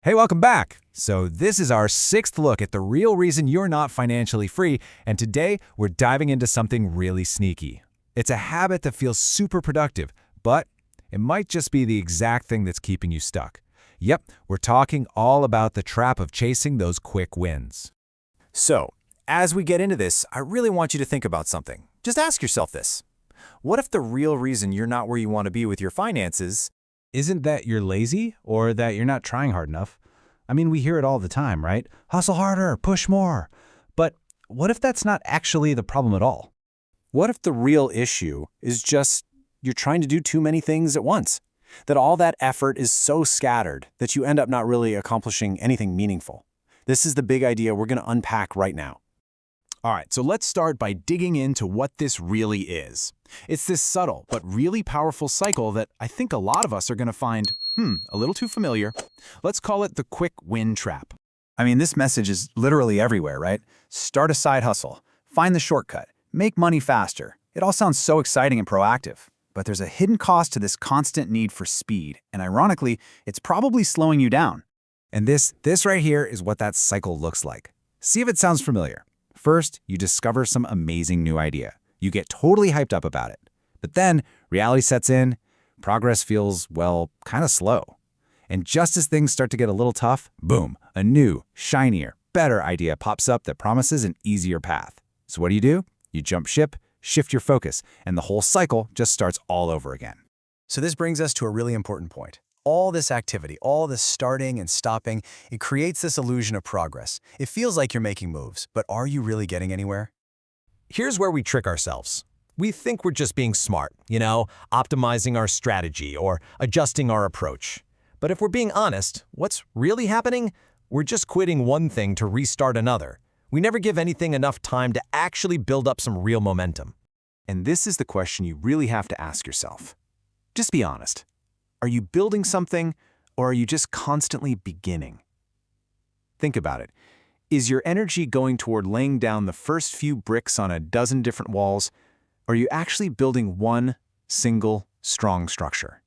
Hey, welcome back. So this is our sixth look at the real reason you're not financially free, and today we're diving into something really sneaky. It's a habit that feels super productive, but it might just be the exact thing that's keeping you stuck. Yep, we're talking all about the trap of chasing those quick wins. So, as we get into this, I really want you to think about something. Just ask yourself this. What if the real reason you're not where you want to be with your finances Isn't that you're lazy or that you're not trying hard enough? I mean, we hear it all the time, right? Hustle harder, push more. But what if that's not actually the problem at all? What if the real issue is just you're trying to do too many things at once? That all that effort is so scattered that you end up not really accomplishing anything meaningful. This is the big idea we're going to unpack right now. All right, so let's start by digging into what this really is. It's this subtle but really powerful cycle that I think a lot of us are going to find, a little too familiar. Let's call it the quick win trap. I mean, this message is literally everywhere, right? Start a side hustle, find the shortcut, make money faster. It all sounds so exciting and proactive. But there's a hidden cost to this constant need for speed, and ironically, it's probably slowing you down. And this right here is what that cycle looks like. See if it sounds familiar. First, you discover some amazing new idea. You get totally hyped up about it. But then, reality sets in, progress feels, well, kind of slow. And just as things start to get a little tough, boom, a new, shinier, better idea pops up that promises an easier path. So what do? You jump ship, shift your focus, and the whole cycle just starts all over again. So this brings us to a really important point. All this activity, all this starting and stopping, it creates this illusion of progress. It feels like you're making moves, but are you really getting anywhere? Here's where we trick ourselves. We think we're just being smart, optimizing our strategy or adjusting our approach. But if we're being honest, what's really happening? We're just quitting one thing to restart another. We never give anything enough time to actually build up some real momentum. And this is the question you really have to ask yourself. Just be honest. Are you building something, or are you just constantly beginning? Think about it. Is your energy going toward laying down the first few bricks on a dozen different walls, or are you actually building one single, strong structure?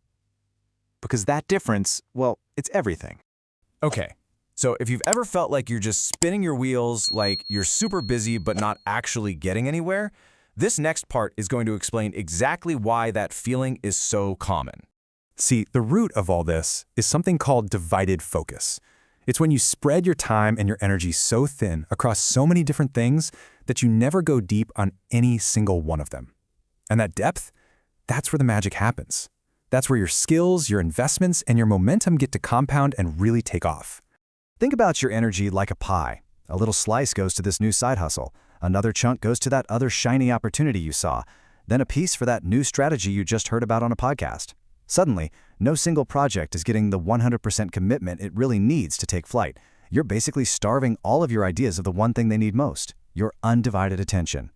Because that difference, well, it's everything. Okay, so if you've ever felt like you're just spinning your wheels, like you're super busy but not actually getting anywhere, this next part is going to explain exactly why that feeling is so common. See, the root of all this is something called divided focus. It's when you spread your time and your energy so thin across so many different things that you never go deep on any single one of them. And that depth, that's where the magic happens. That's where your skills, your investments, and your momentum get to compound and really take off. Think about your energy like a pie. A little slice goes to this new side hustle. Another chunk goes to that other shiny opportunity you saw. Then a piece for that new strategy you just heard about on a podcast. Suddenly, no single project is getting the 100% commitment it really needs to take flight. You're basically starving all of your ideas of the one thing they need most, your undivided attention.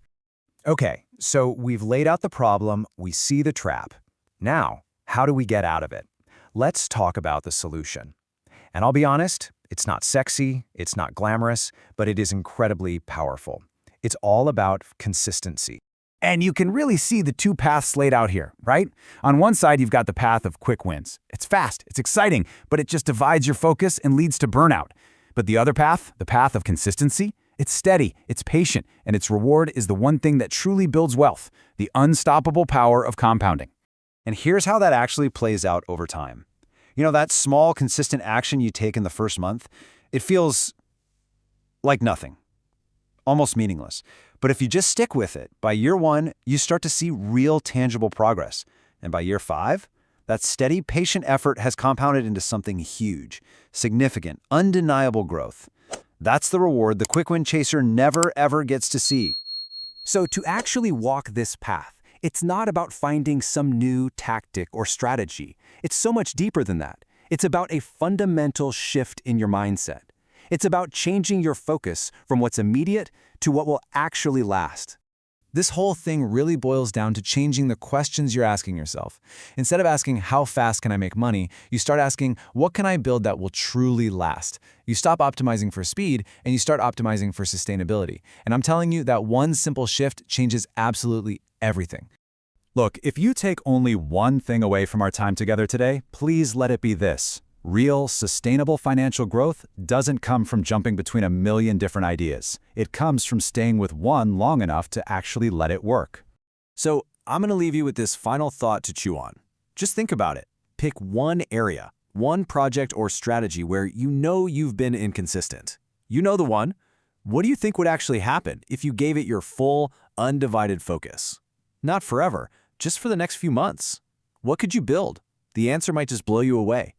Okay, so we've laid out the problem, we see the trap. Now, how do we get out of it? Let's talk about the solution. And I'll be honest, it's not sexy, it's not glamorous, but it is incredibly powerful. It's all about consistency. And you can really see the two paths laid out here, right? On one side, you've got the path of quick wins. It's fast, it's exciting, but it just divides your focus and leads to burnout. But the other path, the path of consistency, it's steady, it's patient, and its reward is the one thing that truly builds wealth, the unstoppable power of compounding. And here's how that actually plays out over time. That small, consistent action you take in the first month, it feels like nothing, almost meaningless. But if you just stick with it, by year 1, you start to see real tangible progress. And by year 5, that steady, patient effort has compounded into something huge, significant, undeniable growth. That's the reward the quick win chaser never, ever gets to see. So to actually walk this path, it's not about finding some new tactic or strategy. It's so much deeper than that. It's about a fundamental shift in your mindset. It's about changing your focus from what's immediate to what will actually last. This whole thing really boils down to changing the questions you're asking yourself. Instead of asking, how fast can I make money, you start asking, what can I build that will truly last? You stop optimizing for speed and you start optimizing for sustainability. And I'm telling you that one simple shift changes absolutely everything. Look, if you take only one thing away from our time together today, please let it be this. Real, sustainable financial growth doesn't come from jumping between a million different ideas. It comes from staying with one long enough to actually let it work. So, I'm going to leave you with this final thought to chew on. Just think about it. Pick one area, one project or strategy where you know you've been inconsistent. You know the one. What do you think would actually happen if you gave it your full, undivided focus? Not forever, just for the next few months. What could you build? The answer might just blow you away.